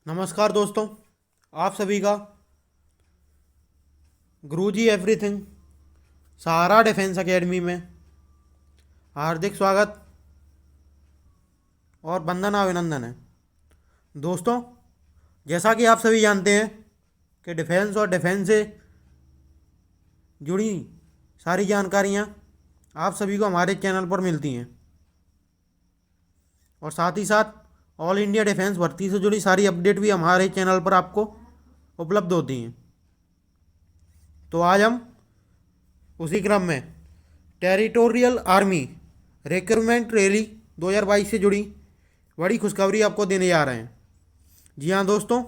नमस्कार दोस्तों, आप सभी का गुरुजी एवरीथिंग सहारा डिफेंस एकेडमी में हार्दिक स्वागत और वंदना अभिनंदन है। दोस्तों, जैसा कि आप सभी जानते हैं कि डिफेंस और डिफेंस से जुड़ी सारी जानकारियां आप सभी को हमारे चैनल पर मिलती हैं और साथ ही साथ ऑल इंडिया डिफेंस भर्ती से जुड़ी सारी अपडेट भी हमारे चैनल पर आपको उपलब्ध होती हैं। तो आज हम उसी क्रम में टेरिटोरियल आर्मी रिक्रूटमेंट रैली 2022 से जुड़ी बड़ी खुशखबरी आपको देने जा रहे हैं। जी हाँ दोस्तों,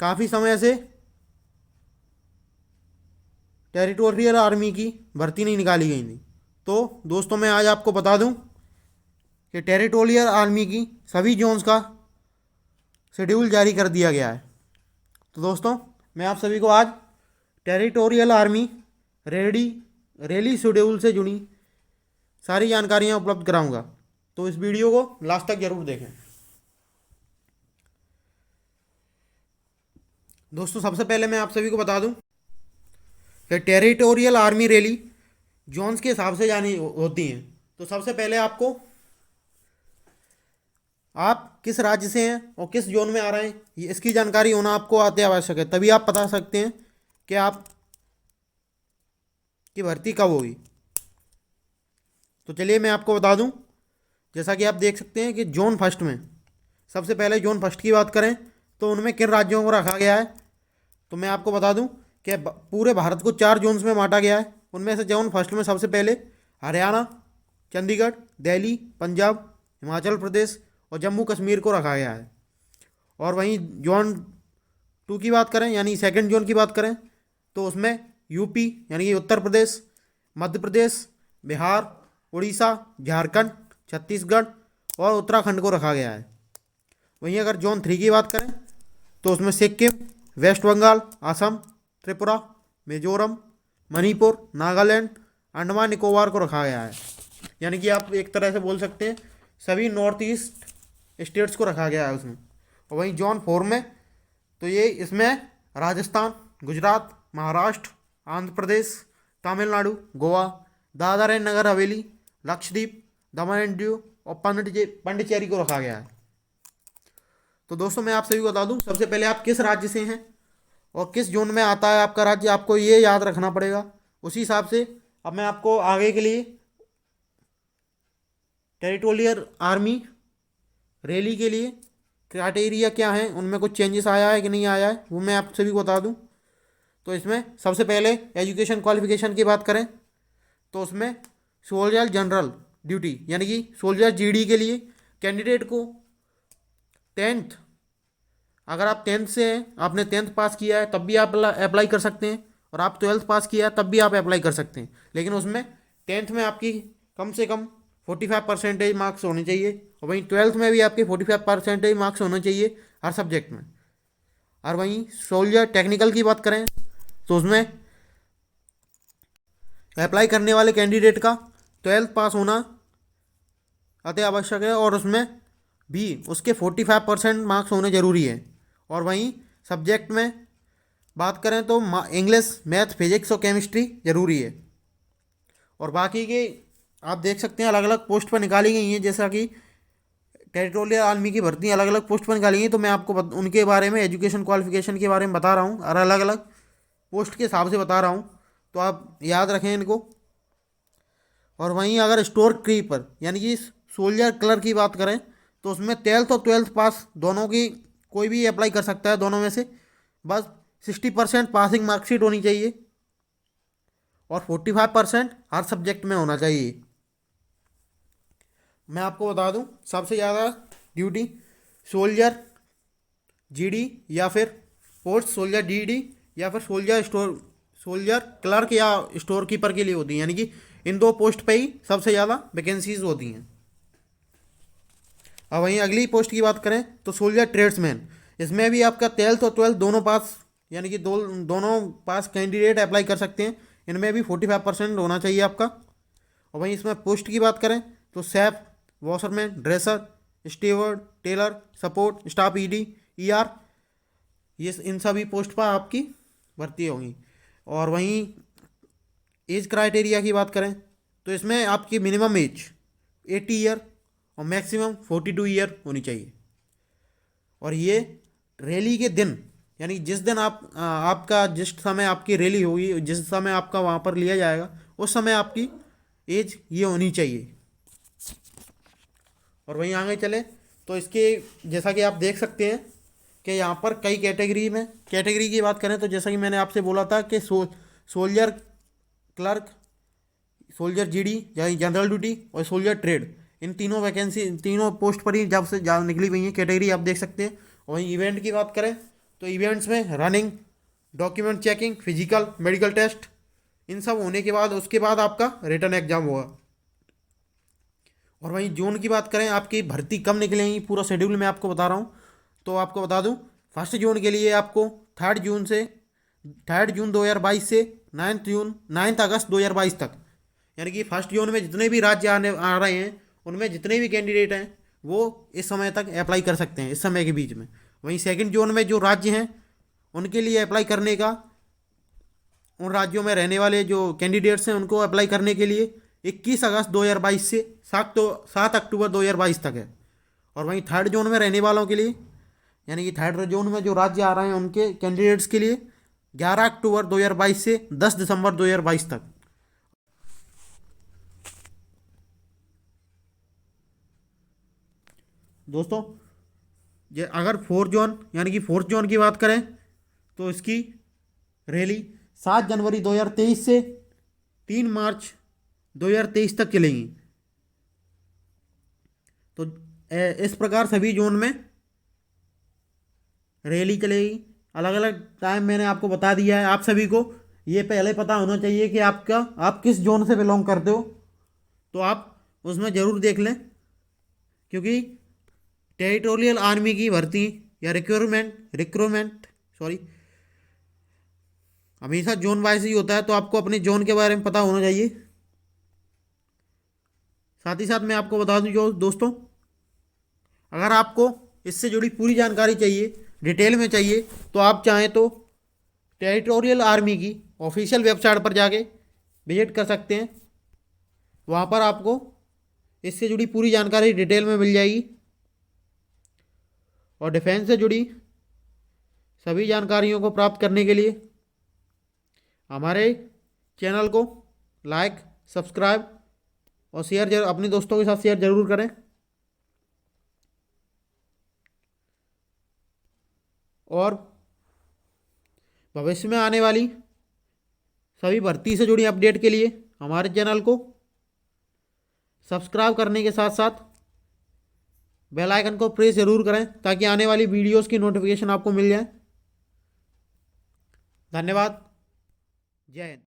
काफ़ी समय से टेरिटोरियल आर्मी की भर्ती नहीं निकाली गई थी। तो दोस्तों, मैं आज आपको बता दूं कि टेरिटोरियल आर्मी की सभी जोन्स का शेड्यूल जारी कर दिया गया है। तो दोस्तों, मैं आप सभी को आज टेरिटोरियल आर्मी रैली शेड्यूल से जुड़ी सारी जानकारियां उपलब्ध कराऊंगा। तो इस वीडियो को लास्ट तक जरूर देखें। दोस्तों, सबसे पहले मैं आप सभी को बता दूं कि टेरिटोरियल आर्मी रैली जोन्स के हिसाब से जानी होती हैं। तो सबसे पहले आप किस राज्य से हैं और किस जोन में आ रहे हैं, ये इसकी जानकारी होना आपको अति आवश्यक है। तभी आप बता सकते हैं कि आप की भर्ती कब होगी। तो चलिए मैं आपको बता दूं, जैसा कि आप देख सकते हैं कि जोन फर्स्ट में सबसे पहले जोन फर्स्ट की बात करें तो उनमें किन राज्यों को रखा गया है। तो मैं आपको बता दूं कि पूरे भारत को 4 जोन्स में बांटा गया है। उनमें से जोन फर्स्ट में सबसे पहले हरियाणा, चंडीगढ़, दिल्ली, पंजाब, हिमाचल प्रदेश और जम्मू कश्मीर को रखा गया है। और वहीं जोन 2 की बात करें यानी सेकंड जोन की बात करें तो उसमें यूपी यानी कि उत्तर प्रदेश, मध्य प्रदेश, बिहार, उड़ीसा, झारखंड, छत्तीसगढ़ और उत्तराखंड को रखा गया है। वहीं अगर जोन 3 की बात करें तो उसमें सिक्किम, वेस्ट बंगाल, असम, त्रिपुरा, मिजोरम, मणिपुर, नागालैंड, अंडमान निकोबार को रखा गया है। यानी कि आप एक तरह से बोल सकते हैं सभी नॉर्थ ईस्ट स्टेट्स को रखा गया है उसमें। और वहीं जोन 4 में तो ये इसमें Rajasthan, Gujarat, Maharashtra, Andhra Pradesh, Tamil Nadu, Goa, Dadar and Nagar Haveli, Lakshadweep, Daman and Diu और पांडिचेरी को रखा गया है। तो दोस्तों, मैं आप सभी को बता दूं, सबसे पहले आप किस राज्य से हैं और किस जोन में आता है आपका राज्य, आपको ये याद रखना पड़ेगा। उसी हिसाब से अब मैं आपको आगे के लिए टेरिटोरियल आर्मी रैली के लिए क्राइटेरिया क्या है, उनमें कुछ चेंजेस आया है कि नहीं आया है, वो मैं आप सभी को बता दूं। तो इसमें सबसे पहले एजुकेशन क्वालिफिकेशन की बात करें तो उसमें सोल्जर जनरल ड्यूटी यानी कि सोल्जर जीडी के लिए कैंडिडेट को 10th, अगर आप 10th से हैं, आपने 10th पास किया है तब भी आप अप्लाई कर सकते हैं, और आप 12th पास किया है तब भी आप अप्लाई कर सकते हैं। लेकिन उसमें 10th में आपकी कम से कम 45% मार्क्स होने चाहिए और वहीं 12th में भी आपके 45% मार्क्स होने चाहिए हर सब्जेक्ट में। और वहीं सोल्जर टेक्निकल की बात करें तो उसमें अप्लाई करने वाले कैंडिडेट का 12th पास होना अति आवश्यक है और उसमें भी उसके 45% मार्क्स होने ज़रूरी है। और वहीं सब्जेक्ट में बात करें तो इंग्लिश, मैथ, फिजिक्स और केमिस्ट्री ज़रूरी है। और बाकी के आप देख सकते हैं अलग अलग पोस्ट पर निकाली गई हैं, जैसा कि टेरिटोरियल आर्मी की भर्ती अलग अलग पोस्ट पर निकाली गई। तो मैं आपको उनके बारे में एजुकेशन क्वालिफिकेशन के बारे में बता रहा हूँ और अलग अलग पोस्ट के हिसाब से बता रहा हूँ, तो आप याद रखें इनको। और वहीं अगर स्टोर कीपर यानी कि सोल्जर क्लर्क की बात करें तो उसमें 10th और 12th पास दोनों की कोई भी अप्लाई कर सकता है, दोनों में से बस 60% पासिंग मार्कशीट होनी चाहिए और 45% हर सब्जेक्ट में होना चाहिए। मैं आपको बता दूं, सबसे ज़्यादा ड्यूटी सोल्जर जीडी या फिर पोस्ट सोल्जर डीडी या फिर सोल्जर क्लर्क या स्टोर कीपर के लिए होती है। यानी कि इन 2 पोस्ट पे ही सबसे ज़्यादा वैकेंसीज होती हैं। अब वहीं अगली पोस्ट की बात करें तो सोल्जर ट्रेड्समैन, इसमें भी आपका 10th और 12th दोनों पास यानी कि दोनों पास कैंडिडेट अप्लाई कर सकते हैं। इनमें भी 45% होना चाहिए आपका। और वहीं इसमें पोस्ट की बात करें तो chef, washerman, dresser, steward, tailor, support staff, ED, ER ये इन सभी पोस्ट पर आपकी भर्ती होंगी। और वहीं एज क्राइटेरिया की बात करें तो इसमें आपकी मिनिमम एज 80 ईयर और मैक्सिमम 42 ईयर होनी चाहिए। और ये रैली के दिन, यानी जिस दिन आपका जिस समय आपकी रैली होगी, जिस समय आपका वहाँ पर लिया जाएगा, उस समय आपकी एज ये होनी चाहिए। और वहीं आगे चले तो इसके जैसा कि आप देख सकते हैं कि यहाँ पर कई कैटेगरी की बात करें तो जैसा कि मैंने आपसे बोला था कि सोल्जर क्लर्क, सोल्जर जीडी यानी जनरल ड्यूटी और सोल्जर ट्रेड, इन तीनों वैकेंसी, इन तीनों पोस्ट पर ही जब से ज़्यादा निकली हुई हैं कैटेगरी, आप देख सकते हैं। और वहीं इवेंट की बात करें तो इवेंट्स में running, document checking, physical, medical test, इन सब होने के बाद उसके बाद आपका रिटर्न एग्जाम होगा। और वहीं जोन की बात करें, आपकी भर्ती कब निकलेंगी, पूरा शेड्यूल मैं आपको बता रहा हूँ। तो आपको बता दूँ, फर्स्ट जोन के लिए आपको 3 जून 2022 से 9 अगस्त 2022 तक, यानी कि फर्स्ट जोन में जितने भी राज्य आ रहे हैं, उनमें जितने भी कैंडिडेट हैं वो इस समय तक अप्लाई कर सकते हैं, इस समय के बीच में। वहीं सेकंड जोन में जो राज्य हैं उनके लिए अप्लाई करने का, उन राज्यों में रहने वाले जो कैंडिडेट्स हैं उनको अप्लाई करने के लिए 21 अगस्त 2022 से 7 अक्टूबर 2022 तक है। और वहीं थर्ड जोन में रहने वालों के लिए, यानी कि थर्ड जोन में जो राज्य आ रहे हैं उनके कैंडिडेट्स के लिए 11 अक्टूबर 2022 से 10 दिसंबर 2022 तक। दोस्तों, ये अगर फोर्थ जोन यानी कि फोर्थ जोन की बात करें तो इसकी रैली 7 जनवरी 2023 से 3 मार्च 2023 तक चलेंगी। तो इस प्रकार सभी जोन में रैली चलेगी। अलग अलग टाइम मैंने आपको बता दिया है। आप सभी को ये पहले पता होना चाहिए कि आप किस जोन से बिलोंग करते हो, तो आप उसमें ज़रूर देख लें, क्योंकि टेरिटोरियल आर्मी की भर्ती या रिक्रूटमेंट हमेशा जोन वाइज ही होता है, तो आपको अपने जोन के बारे में पता होना चाहिए। साथ ही साथ मैं आपको बता दूं जो दोस्तों, अगर आपको इससे जुड़ी पूरी जानकारी चाहिए, डिटेल में चाहिए, तो आप चाहें तो टेरिटोरियल आर्मी की ऑफिशियल वेबसाइट पर जाके विजिट कर सकते हैं। वहाँ पर आपको इससे जुड़ी पूरी जानकारी डिटेल में मिल जाएगी। और डिफेंस से जुड़ी सभी जानकारियों को प्राप्त करने के लिए हमारे चैनल को लाइक, सब्सक्राइब और शेयर अपने दोस्तों के साथ शेयर जरूर करें। और भविष्य में आने वाली सभी भर्ती से जुड़ी अपडेट के लिए हमारे चैनल को सब्सक्राइब करने के साथ साथ बेल आइकन को प्रेस जरूर करें, ताकि आने वाली वीडियोस की नोटिफिकेशन आपको मिल जाए। धन्यवाद। जय हिंद।